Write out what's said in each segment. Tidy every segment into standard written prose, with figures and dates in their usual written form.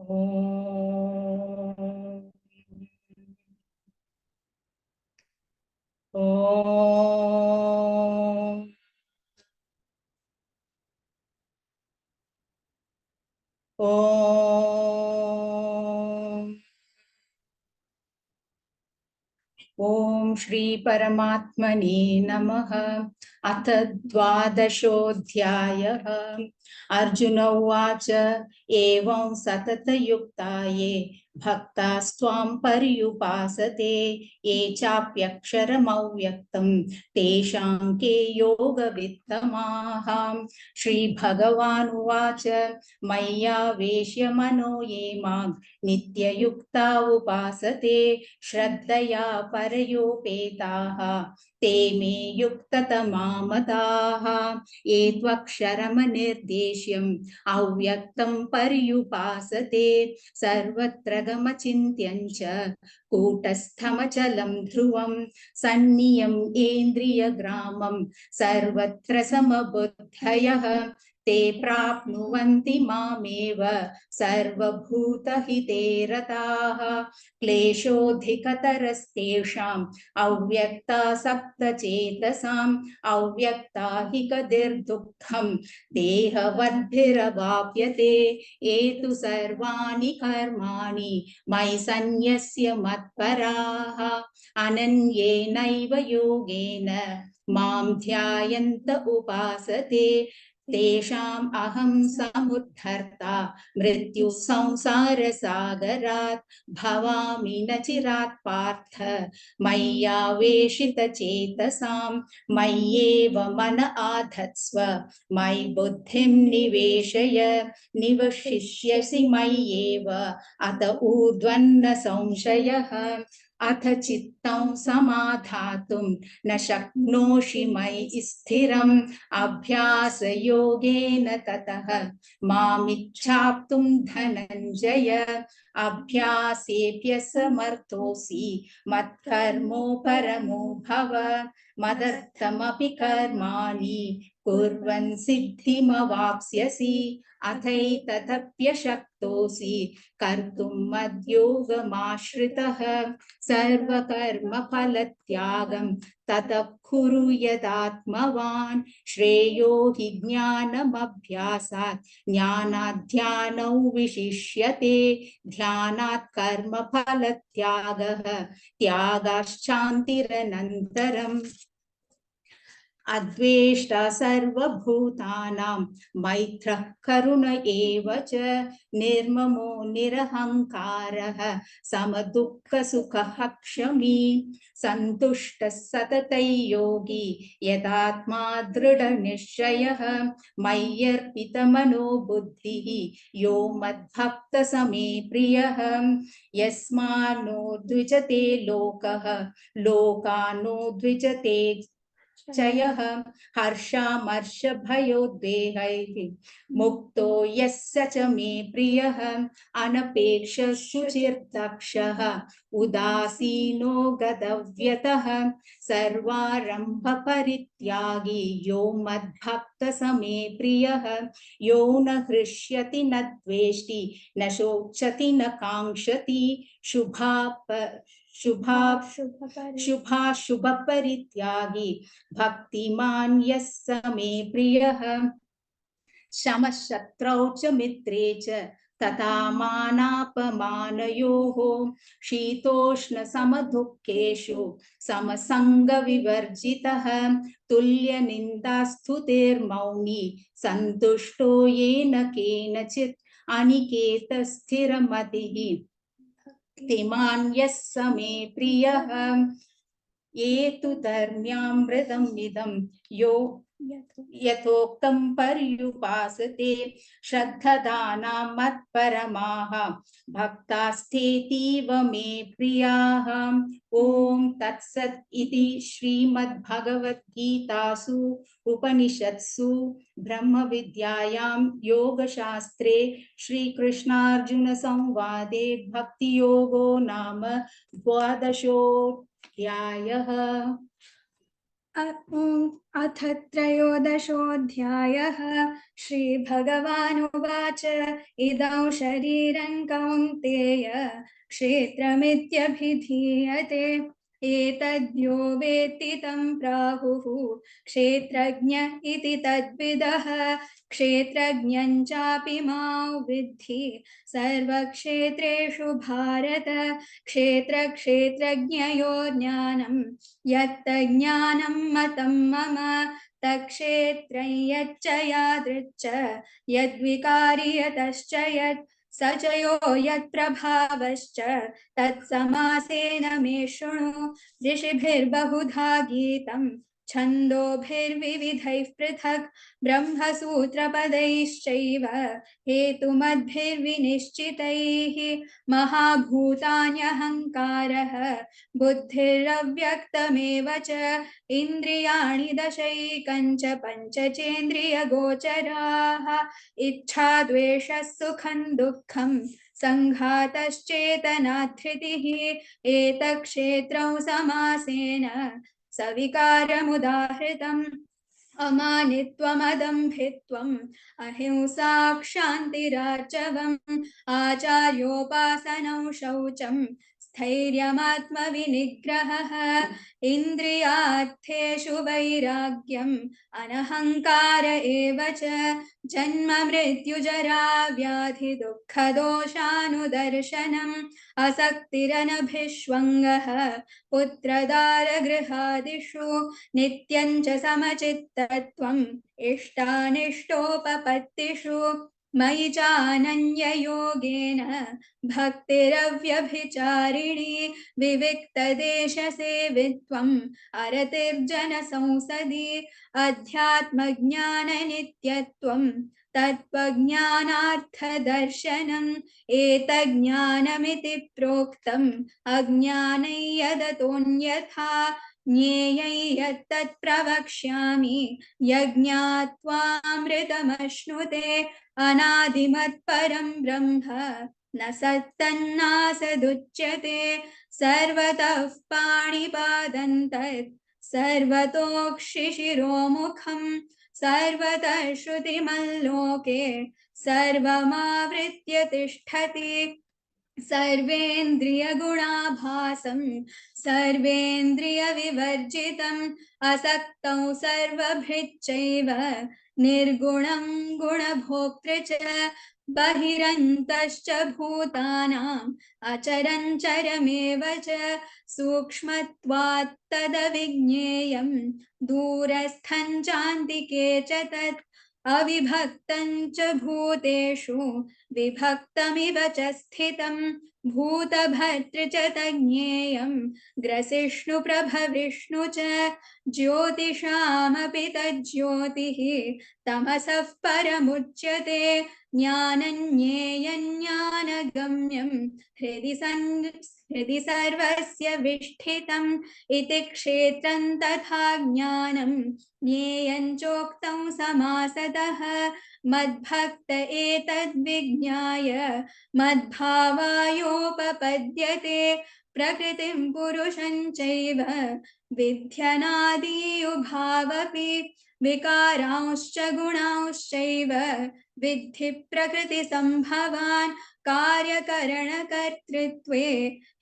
ॐ ॐ ॐ ॐ श्री परमात्मने नमः। अथ द्वादशोऽध्यायः। अर्जुन उवाच एवं सततयुक्ता ये भक्तास्त्वां पर्युपासते ये चाप्यक्षरमव्यक्तं तेषां के योगवित्तमाः। श्रीभगवानुवाच मय्यावेश्य मनो ये मां नित्ययुक्ता उपासते श्रद्धया परयोपेताः ते मे युक्ततमा मताः। ये त्वक्षरमनिर्देश्यम् अव्यक्तं पर्युपासते सर्वत्र गमचिन्त्यं च कूटस्थमचलं ध्रुवं सन्नियम् इन्द्रियग्रामं सर्वत्र समबुद्धयः ते प्राप्नुवन्ति मामेव सर्वभूतहिते रताः। क्लेशोऽधिकतरस्तेषाम् अव्यक्तासक्तचेतसाम् अव्यक्ता हि गतिर्दुःखं देहवद्भिरवाप्यते। ये तु सर्वाणि कर्माणि मयि सन्न्यस्य मत्पराः अनन्येनैव योगेन मां ध्यायन्त उपासते तेषाम् अहं समुद्धर्ता मृत्यु संसारसागरात् भवामि न चिरात् पार्थ मय्यावेशितचेतसां मय्येव मन आधत्स्व मयि बुद्धिं निवेशय निवशिष्यसि मय्येव अत ऊर्ध्वन्न संशयः। अथ चित्तं समाधातुं न शक्नोषि मयि स्थिरम् अभ्यासयोगेन ततः मामिच्छाप्तुं धनञ्जय अभ्यासेऽप्यसमर्थोऽसि मत्कर्मो परमो भव मदर्थमपि कर्माणि कुर्वन् सिद्धिमवाप्स्यसि अथैतदप्यशक्तोऽसि कर्तुं मद्योगमाश्रितः सर्वकर्मफलत्यागं ततः कुरु यदात्मवान् श्रेयो हि ज्ञानमभ्यासात् ज्ञानात् ध्यानौ विशिष्यते ध्यानात् कर्मफलत्यागः त्यागाश्चान्तिरनन्तरम्। अद्वेष्टा सर्वभूतानां मैत्रः करुण एव च निर्ममो निरहङ्कारः समदुःखसुखः क्षमी सन्तुष्टः सततं योगी यदात्मा दृढनिश्चयः मय्यर्पितमनो बुद्धिः यो मद्भक्तः स मे प्रियः यस्मान्नो द्विजते लोकः लोकानो द्विजते चयः हर्षामर्षभयोद्वेगैः मुक्तो यस्य च मे प्रियः अनपेक्षः शुचिर्दक्षः उदासीनो गतव्यतः सर्वारम्भपरित्यागी यो मद्भक्तः स मे प्रियः यो न हृष्यति न द्वेष्टि न शोचति न काङ्क्षति शुभाशुभपरित्यागी भक्तिमान् यः स मे प्रियः शमः शत्रौ च मित्रे च तथा मानापमानयोः शीतोष्णसमदुःखेषु समसङ्गविवर्जितः तुल्यनिन्दास्तुतिर्मौनी सन्तुष्टो येन केनचित् अनिकेतः स्थिरमतिः भक्तिमान् यः स मे प्रियः ये तु धर्म्यामृतमिदं यो यथोक्तं पर्युपासते श्रद्धदानां मत्परमाः भक्तास्तेतीव मे प्रियाः। ॐ तत्सत् इति श्रीमद्भगवद्गीतासु उपनिषत्सु ब्रह्मविद्यायां योगशास्त्रे श्रीकृष्णार्जुन संवादे भक्तियोगो नाम द्वादशोऽध्यायः। अथ त्रयोदशोऽध्यायः। श्रीभगवानुवाच इदं शरीरं कौन्तेय क्षेत्रमित्यभिधीयते एतद्यो वेत्ति तं प्राहुः क्षेत्रज्ञ इति तद्विदः क्षेत्रज्ञं चापि मां विद्धि सर्वक्षेत्रेषु भारत क्षेत्रक्षेत्रज्ञयोः ज्ञानं यत्तज्ज्ञानं मतं मम तत्क्षेत्रं यच्च यादृच्च यद्विकारि यतश्च यत् स च यो यत्प्रभावश्च तत्समासेन मे शृणु ऋषिभिर्बहुधा गीतं छन्दोभिर्विविधैः पृथक् ब्रह्मसूत्रपदैश्चैव हेतुमद्भिर्विनिश्चितैः महाभूतान्यहङ्कारः बुद्धिरव्यक्तमेव च इन्द्रियाणि दशैकञ्च पञ्चचेन्द्रियगोचराः इच्छा द्वेषः सुखं दुःखं सङ्घातश्चेतना धृतिः एतत्क्षेत्रौ समासेन सविकारमुदाहृतम् अमानित्वमदम्भित्वम् अहिंसा क्षान्तिरार्जवम् आचार्योपासनौ शौचं स्थैर्यमात्मविनिग्रहः इन्द्रियार्थेषु वैराग्यम् अनहङ्कार एव च जन्म मृत्युजरा व्याधि दुःखदोषानुदर्शनम् असक्तिरनभिष्वङ्गः पुत्रदारगृहादिषु नित्यं च समचित्तत्वम् इष्टानिष्टोपपत्तिषु मयि चानन्ययोगेन भक्तिरव्यभिचारिणी विविक्तदेशसेवित्वम् अरतिर्जनसंसदि अध्यात्मज्ञाननित्यत्वम् तत्त्वज्ञानार्थदर्शनम् एतज्ज्ञानमिति प्रोक्तम् अज्ञानै यदतोऽन्यथा ज्ञेयै यत्तत् प्रवक्ष्यामि यज्ञात्वामृतमश्नुते अनादिमत्परं ब्रह्म न सत्तन्नासदुच्यते सर्वतः पाणिपादं तत् सर्वतोक्षिशिरोमुखं सर्वतः श्रुतिमल्लोके सर्वमावृत्य तिष्ठति सर्वेन्द्रियगुणाभासं सर्वेन्द्रियविवर्जितम् असक्तौ सर्वभृच्चैव निर्गुणं गुणभोक्तृ च बहिरन्तश्च भूतानाम् अचरञ्चरमेव च सूक्ष्मत्वात् तदविज्ञेयम् दूरस्थं चान्तिके च तत् अविभक्तं च भूतेषु विभक्तमिव च स्थितं भूतभर्तृ च तज्ज्ञेयं ग्रसिष्णुप्रभविष्णु च ज्योतिषामपि तज्ज्योतिः तमसः परमुच्यते ज्ञानं ज्ञेयं ज्ञानगम्यं हृदि सर्वस्य विष्ठितम् इति क्षेत्रं तथा ज्ञानं ज्ञेयं चोक्तं समासतः मद्भक्त एतद्विज्ञाय मद्भावायोपपद्यते प्रकृतिं पुरुषं चैव विध्यनादि उभावपि विकारांश्च गुणांश्चैव विद्धि प्रकृतिसम्भवान् कार्यकरणकर्तृत्वे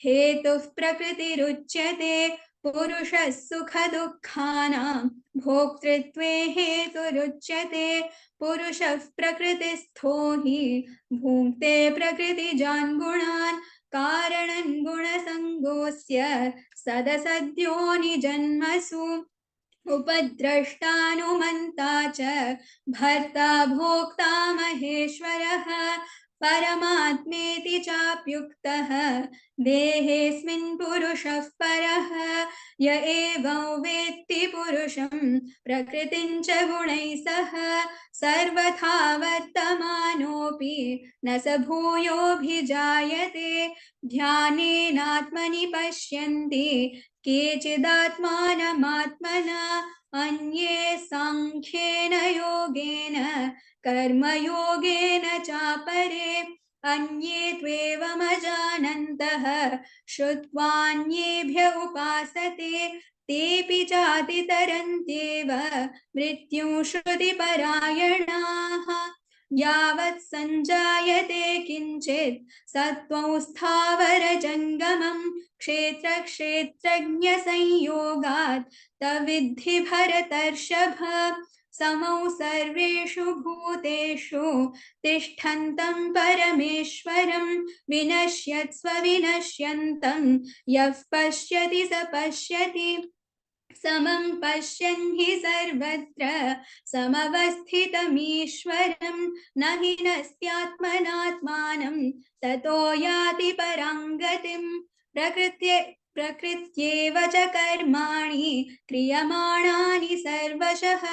हेतुः प्रकृतिरुच्यते पुरुषः सुखदुःखानां भोक्तृत्वे हेतुरुच्यते पुरुषः प्रकृतिस्थो हि भुङ्क्ते प्रकृतिजान् गुणान् कारणं गुणसङ्गोऽस्य सदसद्योनिजन्मसु उपद्रष्टानुमन्ता च भर्ता भोक्ता महेश्वरः परमात्मेति चाप्युक्तः देहेऽस्मिन् पुरुषः परः य एवं वेत्ति पुरुषं प्रकृतिं च गुणैः सह सर्वथा वर्तमानोऽपि न स भूयोऽभिजायते ध्यानेनात्मनि पश्यन्ति केचिदात्मानमात्मना अन्ये साङ्ख्येन योगेन कर्मयोगेन चापरे अन्ये त्वेवमजानन्तः श्रुत्वान्येभ्य उपासते तेऽपि चाति तरन्त्येव मृत्युं श्रुतिपरायणाः यावत् सञ्जायते किञ्चित् सत्त्वं स्थावरजङ्गमं क्षेत्रक्षेत्रज्ञसंयोगात् तविद्धि भरतर्षभ समौ सर्वेषु भूतेषु तिष्ठन्तं परमेश्वरं विनश्यत्स्व विनश्यन्तं यः पश्यति स पश्यति समं पश्यन् हि सर्वत्र समवस्थितमीश्वरं न हि नस्त्यात्मनात्मानं ततो याति परां गतिं प्रकृत्येव च कर्माणि क्रियमाणानि सर्वशः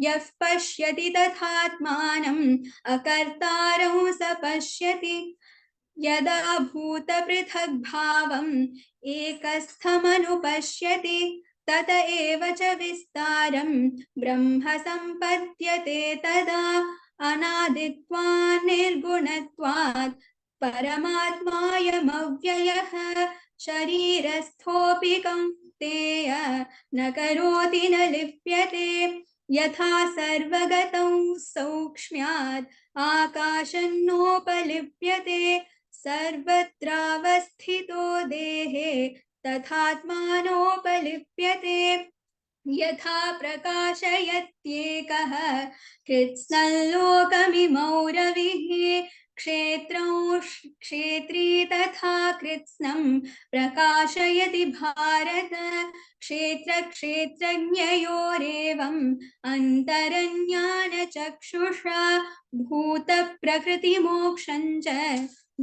यः पश्यति तथात्मानम् अकर्तारं स पश्यति यदा भूतपृथग्भावम् एकस्थमनुपश्यति तत एव च विस्तारं ब्रह्म सम्पद्यते तदा अनादित्वान् निर्गुणत्वात् परमात्मायमव्ययः शरीरस्थोऽपि कौन्तेय न करोति न लिप्यते यथा सर्वगतं सौक्ष्म्यात् आकाशन्नोपलिप्यते सर्वत्रावस्थितो देहे तथात्मानोपलिप्यते यथा प्रकाशयत्येकः कृत्स्नल्लोकमिमौ रविः क्षेत्री तथा कृत्स्नं प्रकाशयति भारत क्षेत्रक्षेत्रज्ञयोरेवम् अन्तरज्ञानचक्षुषा भूतप्रकृतिमोक्षं च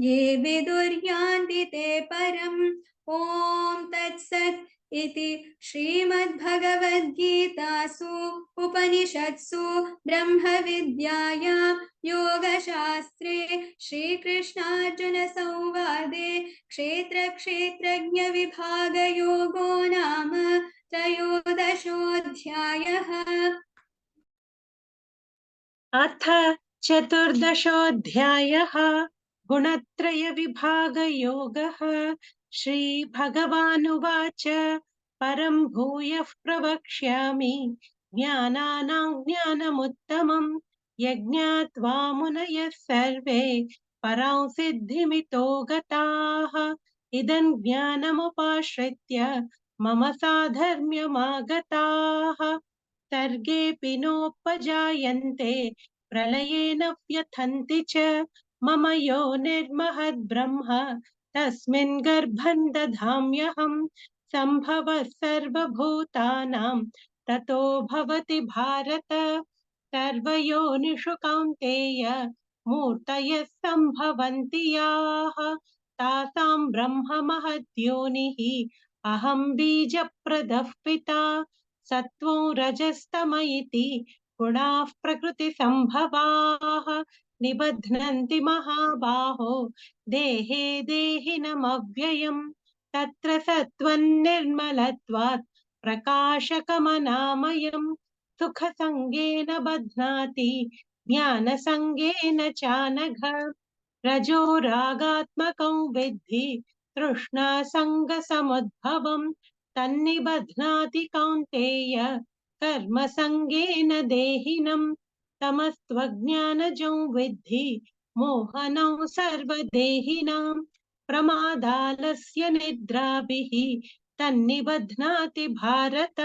ये विदुर्यान्ति ते परम् ॐ तत्सत् इति श्रीमद्भगवद्गीतासु उपनिषत्सु ब्रह्मविद्यायां योगशास्त्रे श्रीकृष्णार्जुनसंवादे क्षेत्रक्षेत्रज्ञविभागयोगो नाम त्रयोदशोऽध्यायः। अथ चतुर्दशोऽध्यायः गुणत्रयविभागयोगः। श्रीभगवानुवाच परं भूयः प्रवक्ष्यामि ज्ञानानां ज्ञानमुत्तमं यज्ञात्वा मुनयः सर्वे परां सिद्धिमितो गताः इदं ज्ञानमुपाश्रित्य मम साधर्म्यमागताः सर्गेऽपि नोपजायन्ते प्रलयेन व्यथन्ति च मम योनिर्महद्ब्रह्म तस्मिन् गर्भं दधाम्यहं सम्भवः सर्वभूतानां ततो भवति भारत सर्वयोनिषु कौन्तेय मूर्तयः सम्भवन्ति याः तासां ब्रह्म महद्योनिः अहं बीजप्रदः पिता सत्त्वं रजस्तम इति गुणाः प्रकृतिसम्भवाः निबध्नन्ति महाबाहो देहे देहिनमव्ययम् तत्र सत्त्वं निर्मलत्वात् प्रकाशकमनामयम् सुखसङ्गेन बध्नाति ज्ञानसङ्गेन चानघ रजो रागात्मकं विद्धि तृष्णासङ्गसमुद्भवम् तन्निबध्नाति कौन्तेय कर्मसङ्गेन देहिनम् तमस्त्वज्ञानजं विद्धि मोहनं सर्वदेहिनां प्रमादालस्य निद्राभिः तन्निबध्नाति भारत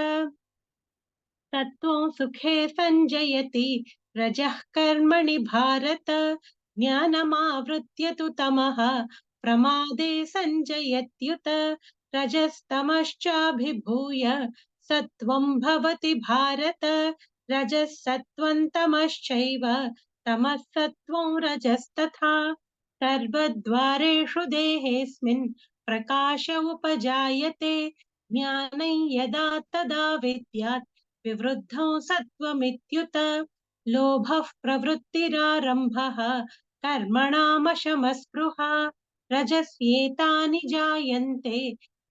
तत्त्वं सुखे सञ्जयति रजः कर्मणि भारत ज्ञानमावृत्य तु तमः प्रमादे सञ्जयत्युत रजस्तमश्चाभिभूय सत्त्वं भवति भारत रजः सत्त्वं तमश्चैव तमः सत्त्वं रजस्तथा सर्वद्वारेषु देहेऽस्मिन् प्रकाश उपजायते ज्ञानं यदा तदा विद्यात् विवृद्धं सत्त्वमित्युत लोभः प्रवृत्तिरारम्भः कर्मणामशमस्पृहा रजस्येतानि जायन्ते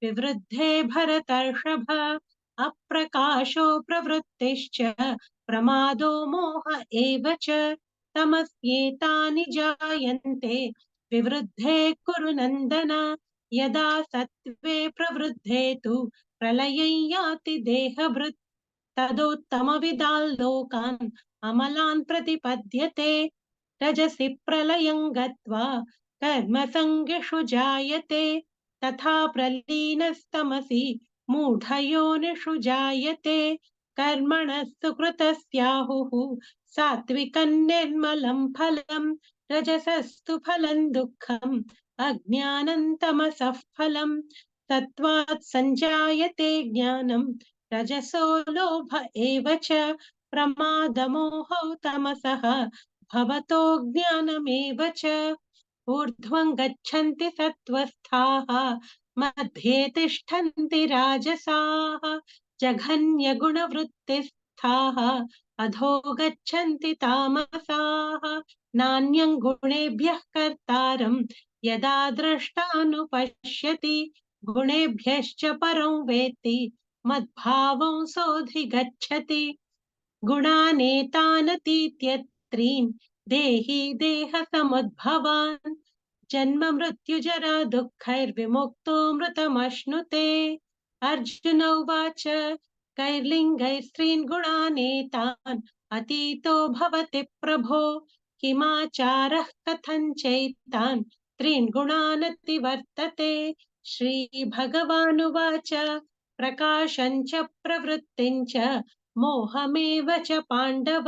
विवृद्धे भरतर्षभ अप्रकाशो प्रवृत्तिश्च प्रमादो मोह एव च तमस्येतानि जायन्ते विवृद्धे कुरु नन्दन यदा सत्त्वे प्रवृद्धे तु प्रलयं याति देहभृत् तदोत्तमविदाल्लोकान् अमलान् प्रतिपद्यते रजसि प्रलयं गत्वा कर्मसङ्गिषु जायते तथा प्रलीनस्तमसि मूढयोनिषु जायते कर्मणः सुकृतस्याहुः सात्विकं निर्मलं फलं रजसस्तु फलं दुःखम् अज्ञानं तमसः फलं सत्त्वात् सञ्जायते ज्ञानं रजसो लोभ एव च प्रमादमोहौ तमसः भवतो ज्ञानमेव च ऊर्ध्वं गच्छन्ति सत्त्वस्थाः मध्ये तिष्ठन्ति राजसाः जघन्यगुणवृत्तिस्थाः अधो गच्छन्ति तामसाः नान्यं गुणेभ्यः कर्तारं यदा द्रष्टानुपश्यति गुणेभ्यश्च परं वेत्ति मद्भावं सोऽधिगच्छति गुणानेतानतीत्यत्रीन् देहि देहसमुद्भवान् जन्म मृत्युजरा दुःखैर्विमुक्तो मृतमश्नुते अर्जुन उवाच कैर्लिङ्गैः स्त्रीन् गुणानेतान् अतीतो भवति प्रभो किमाचारः कथं चैतान् त्रीन् गुणानतिवर्तते श्रीभगवानुवाच प्रकाशं च प्रवृत्तिं च मोहमेव च पाण्डव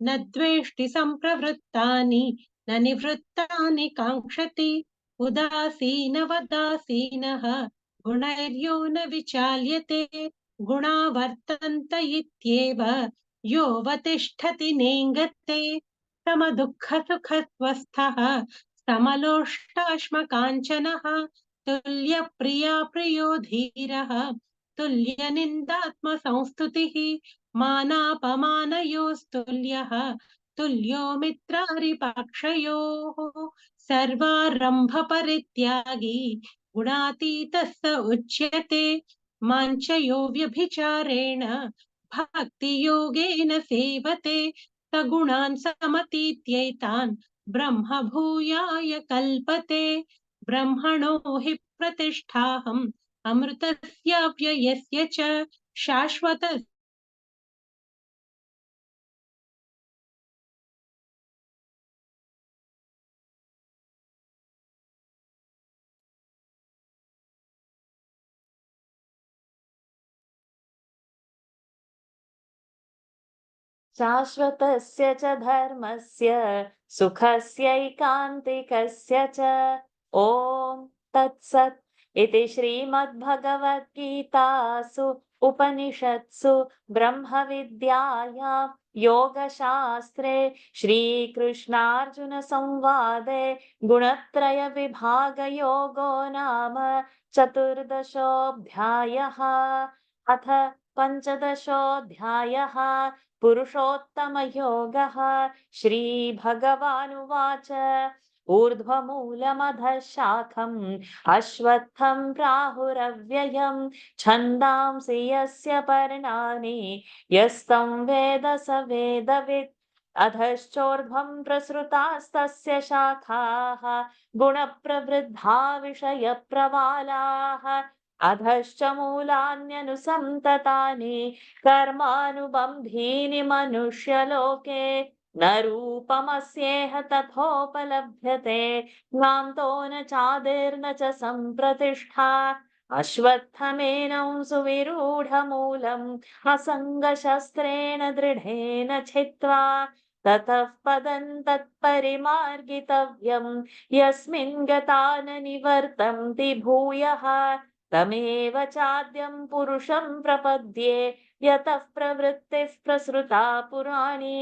न द्वेष्टि सम्प्रवृत्तानि न निवृत्तानि काङ्क्षति उदासीनवदासीनः गुणैर्यो न विचाल्यते गुणा वर्तन्त इत्येव योऽवतिष्ठति नेङ्गते समदुःखसुखस्वस्थः समलोष्टाश्मकाञ्चनः तुल्यप्रिया प्रियो धीरः तुल्यनिन्दात्मसंस्तुतिः मानापमानयोस्तुल्यः तुल्यो मित्रारिपक्षयोः सर्वारम्भपरित्यागी गुणातीतः स उच्यते माञ्चयो व्यभिचारेण भक्तियोगेन सेवते स गुणान् समतीत्यैतान् ब्रह्म भूयाय कल्पते ब्रह्मणो हि प्रतिष्ठाहम् अमृतस्याव्ययस्य च शाश्वत शाश्वतस्य च धर्मस्य सुखस्यैकान्तिकस्य च ॐ तत्सत् इति श्रीमद्भगवद्गीतासु उपनिषत्सु ब्रह्मविद्यायां योगशास्त्रे श्रीकृष्णार्जुनसंवादे गुणत्रयविभागयोगो नाम चतुर्दशोऽध्यायः अथ पञ्चदशोऽध्यायः पुरुषोत्तमयोगः श्रीभगवानुवाच ऊर्ध्वमूलमधः शाखम् अश्वत्थं प्राहुरव्ययम् छन्दांसि यस्य पर्णानि यस्तं वेद स वेदवित् अधश्चोर्ध्वं प्रसृतास्तस्य शाखाः गुणप्रवृद्धा विषयप्रवालाः अधश्च मूलान्यनुसन्ततानि कर्मानुबन्धीनि मनुष्यलोके न रूपमस्येह तथोपलभ्यते नान्तो न चादिर्न च सम्प्रतिष्ठा अश्वत्थमेनं सुविरूढमूलम् असङ्गशस्त्रेण दृढेन छित्त्वा ततः पदं तत्परिमार्गितव्यम् यस्मिन् गता न निवर्तन्ति भूयः तमेव चाद्यं पुरुषं प्रपद्ये यतः प्रवृत्तिः प्रसृता पुराणी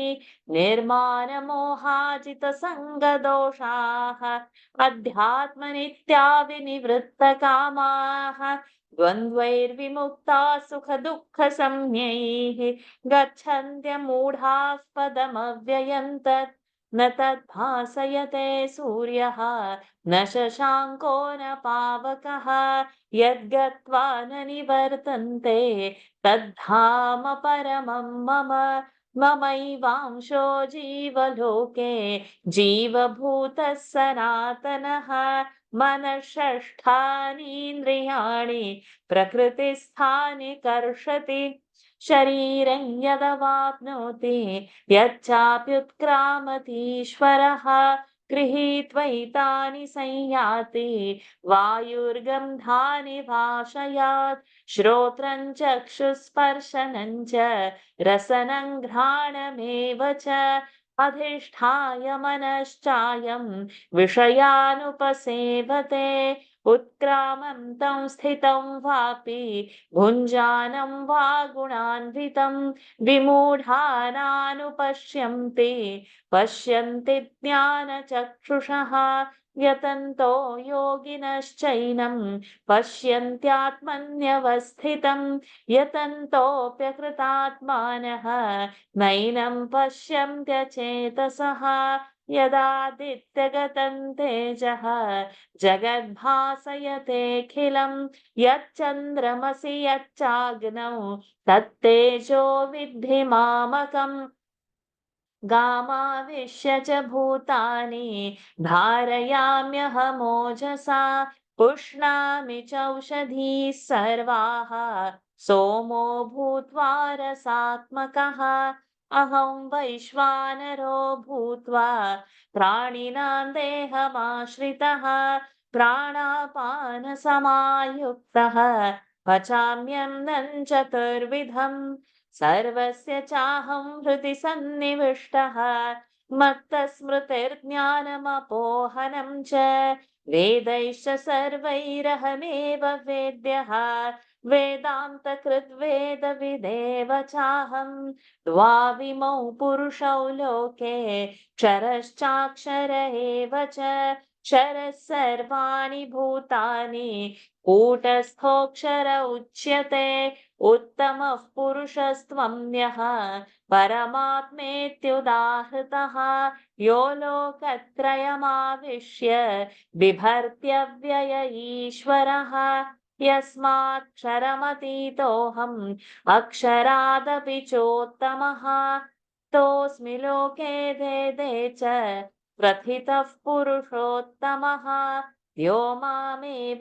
निर्मानमोहाजितसङ्गदोषाः अध्यात्मनित्या विनिवृत्तकामाः द्वन्द्वैर्विमुक्ताः सुखदुःखसंज्ञैः गच्छन्त्यमूढाः पदमव्ययं तत् न तद्भासयते सूर्यः न शशाङ्को न पावकः यद्गत्वा न निवर्तन्ते तद्धाम परमं मम ममैवांशो जीवलोके जीवभूतः सनातनः मनःषष्ठानीन्द्रियाणि प्रकृतिस्थानि कर्षति शरीरं यदवाप्नोति यच्चाप्युत्क्रामतीश्वरः गृहीत्वैतानि संयाति वायुर्गन्धानि भाषयात् श्रोत्रं चक्षुस्पर्शनं च रसनं घ्राणमेव च अधिष्ठाय मनश्चायं विषयानुपसेवते उत्क्रामन्तं स्थितं वापि भुञ्जानं वा गुणान्वितं विमूढानानुपश्यन्ति पश्यन्ति ज्ञानचक्षुषः यतन्तो योगिनश्चैनं पश्यन्त्यात्मन्यवस्थितं यतन्तोऽप्यकृतात्मानः नैनं पश्यन्त्यचेतसः यदादित्यगतं तेजः जगद्भासयतेऽखिलं यच्चन्द्रमसि यच्चाग्नौ तत्तेजो विद्धि मामकम् गामाविश्य च भूतानि धारयाम्यहमोजसा पुष्णामि चौषधीः सर्वाः सोमो भूत्वा रसात्मकः अहं वैश्वानरो भूत्वा प्राणिनां देहमाश्रितः प्राणापानसमायुक्तः पचाम्यन्नं चतुर्विधम् सर्वस्य चाहं हृदि सन्निविष्टः मत्तस्मृतिर्ज्ञानमपोहनं च वेदैश्च सर्वैरहमेव वेद्यः वेदान्तकृद्वेदविदेव चाहं द्वाविमौ पुरुषौ लोके क्षरश्चाक्षर एव च क्षरः सर्वाणि भूतानि कूटस्थोऽक्षर उच्यते उत्तमः पुरुषस्त्वम्यः परमात्मेत्युदाहृतः यो लोकत्रयमाविश्य बिभर्त्यव्यय ईश्वरः यस्माक्षरमतीतोऽहम् अक्षरादपि चोत्तमः तोऽस्मि लोके वेदे च प्रथितः पुरुषोत्तमः यो मामेवमसम्मूढः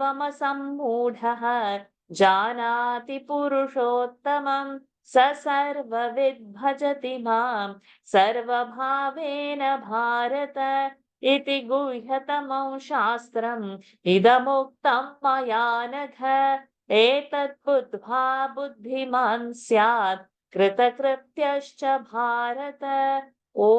जानाति पुरुषोत्तमं स सर्वविद् भजति मां सर्वभावेन भारत इति गुह्यतमं शास्त्रम् इदमुक्तं मया नघ एतत् बुद्ध्वा बुद्धिमान् स्यात् कृतकृत्यश्च भारत ॐ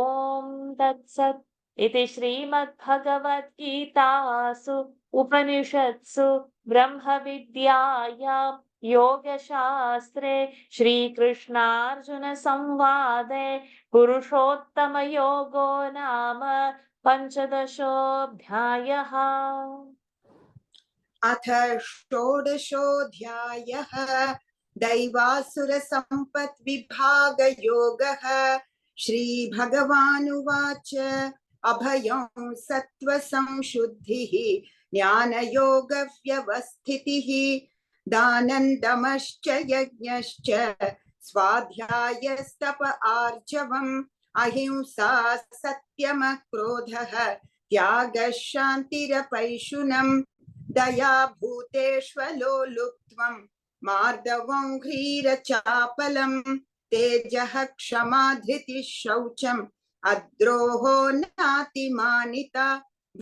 तत्सत् इति श्रीमद्भगवद्गीतासु उपनिषत्सु ब्रह्मविद्यायां योगशास्त्रे श्रीकृष्णार्जुनसंवादे पुरुषोत्तमयोगो नाम पञ्चदशोऽध्यायः। अथ षोडशोऽध्यायः दैवासुरसम्पद्विभागयोगः श्रीभगवानुवाच अभयं सत्त्वसंशुद्धिः ज्ञानयोगव्यवस्थितिः दानन्दमश्च यज्ञश्च स्वाध्यायस्तप आर्जवम् अहिंसा सत्यमक्रोधः त्यागः शान्तिरपैशुनम् दया भूतेष्वलोलुप्त्वम् मार्दवं ह्रीरचापलम् तेजः क्षमा धृतिः शौचम् अद्रोहो नातिमानिता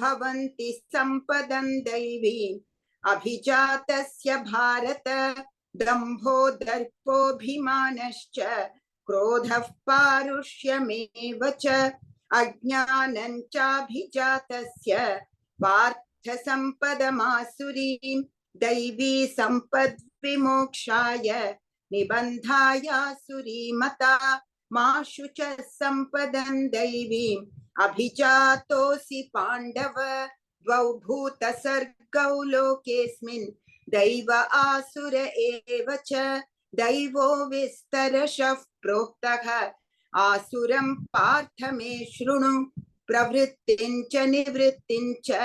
भवन्ति सम्पदं दैवीम् अभिजातस्य भारत दम्भो दर्पोऽभिमानश्च क्रोधः पारुष्यमेव च अज्ञानं चाभिजातस्य पार्थ सम्पदमासुरीं दैवी सम्पद्विमोक्षाय निबन्धायासुरीमता मा शुच सम्पदं दैवीम् अभिजातोऽसि पाण्डव द्वौ भूतसर्गौ लोकेऽस्मिन् दैव आसुर एव च दैवो विस्तरशः प्रोक्तः आसुरं पार्थ मे शृणु प्रवृत्तिं च निवृत्तिं च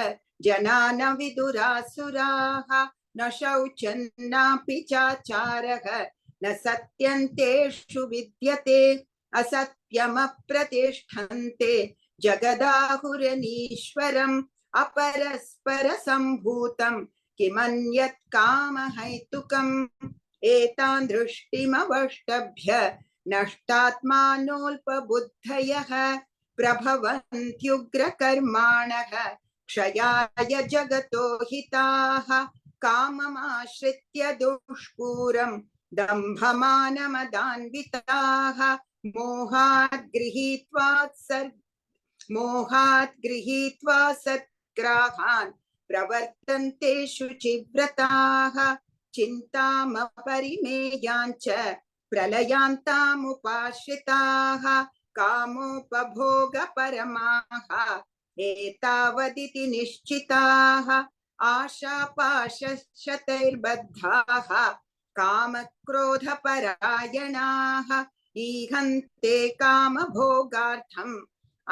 जना न विदुरासुराः न शौचं नापि चाचारः न सत्यं तेषु विद्यते असत्यमप्रतिष्ठन्ते जगदाहुरनीश्वरम् अपरस्परसम्भूतं किमन्यत् कामहैतुकम् एतान् दृष्टिमवष्टभ्य नष्टात्मानोऽल्पबुद्धयः प्रभवन्त्युग्रकर्माणः क्षयाय जगतो हिताः काममाश्रित्य दुष्पूरं दम्भमानमदान्विताः मोहात् गृहीत्वा सद्ग्राहान् प्रवर्तन्ते शुचिव्रताः चिन्तामपरिमेयाञ्च प्रलयान्तामुपाश्रिताः कामोपभोगपरमाः एतावदिति निश्चिताः आशापाशशतैर्बद्धाः कामक्रोधपरायणाः ईहन्ते कामभोगार्थम्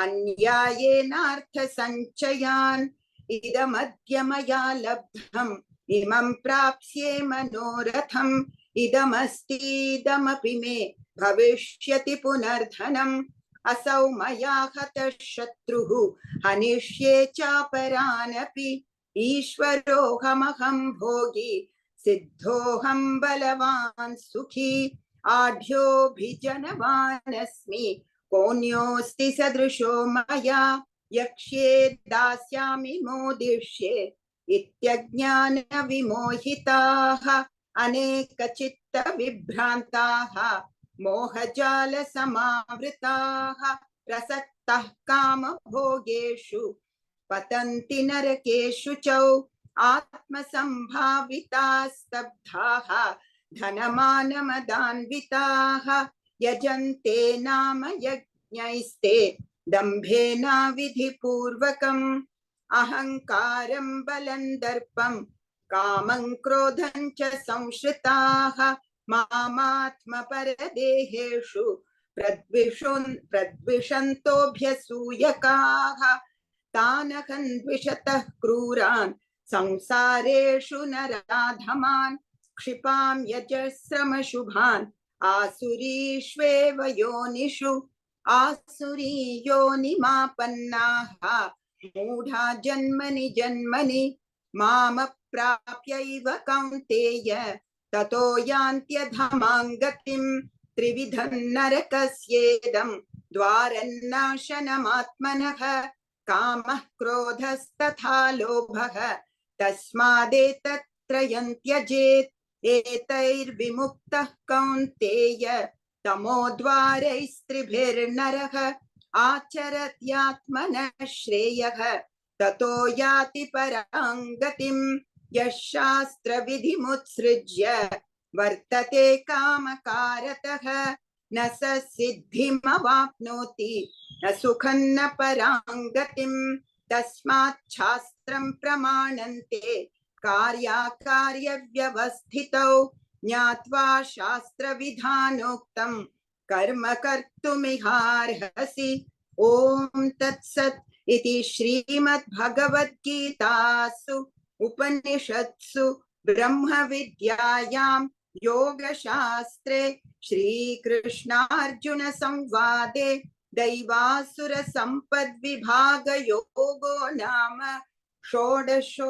अन्यायेनार्थसञ्चयान् इदमद्य मया लब्धम् इमं प्राप्स्ये मनोरथम् इदमस्तीदमपि मे भविष्यति पुनर्धनम् असौ मया हतः शत्रुः हनिष्ये चापरानपि ईश्वरोऽहमहं भोगी सिद्धोऽहं बलवान् सुखी आढ्योऽभिजनवानस्मि कोऽन्योऽस्ति सदृशो मया यक्ष्ये दास्यामि मोदिष्ये इत्यज्ञानविमोहिताः अनेकचित्तविभ्रान्ताः मोहजालसमावृताः प्रसक्ताः कामभोगेषु पतन्ति नरकेषु च आत्मसम्भाविताः स्तब्धाः धनमानमदान्विताः यजन्ते नाम यज्ञैस्ते दम्भेनाविधिपूर्वकम् अहङ्कारं बलं दर्पं कामं क्रोधं च संश्रिताः मामात्मपरदेहेषु प्रद्विषन्तोऽभ्यसूयकाः तानहं द्विषतः क्रूरान् संसारेषु नराधमान् क्षिपां यजस्रमशुभान् आसुरीष्वेव योनिषु आसुरी योनिमापन्नाः मूढा जन्मनि जन्मनि मामप्राप्यैव कौन्तेय ततो यान्त्यधमां गतिं त्रिविधं नरकस्येदं द्वारन्नाशनमात्मनः कामः क्रोधस्तथा लोभः तस्मादेतत्त्रयं त्यजेत् एतैर्विमुक्तः कौन्तेय तमोद्वारैस्त्रिभिर्नरः आचरत्यात्मनः श्रेयः ततो याति परां गतिम् यः शास्त्रविधिमुत्सृज्य वर्तते कामकारतः न स सिद्धिमवाप्नोति न सुखं न परां गतिम् तस्मात् शास्त्रं प्रमाणन्ते कार्याकार्यव्यवस्थितौ ज्ञात्वा शास्त्रविधानोक्तं कर्म कर्तुमिहार्हसि ॐ तत्सत् इति श्रीमद्भगवद्गीतासु उपनिषत्सु ब्रह्मविद्यायां योगशास्त्रे श्रीकृष्णार्जुन संवादे दैवासुरसम्पद्विभागयोगो नाम षोडशोऽध्यायः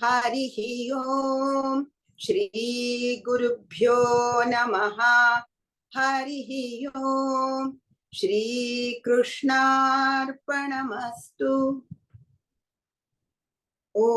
हरिः ओम् श्रीगुरुभ्यो नमः हरिः ओम् श्रीकृष्णार्पणमस्तु ओ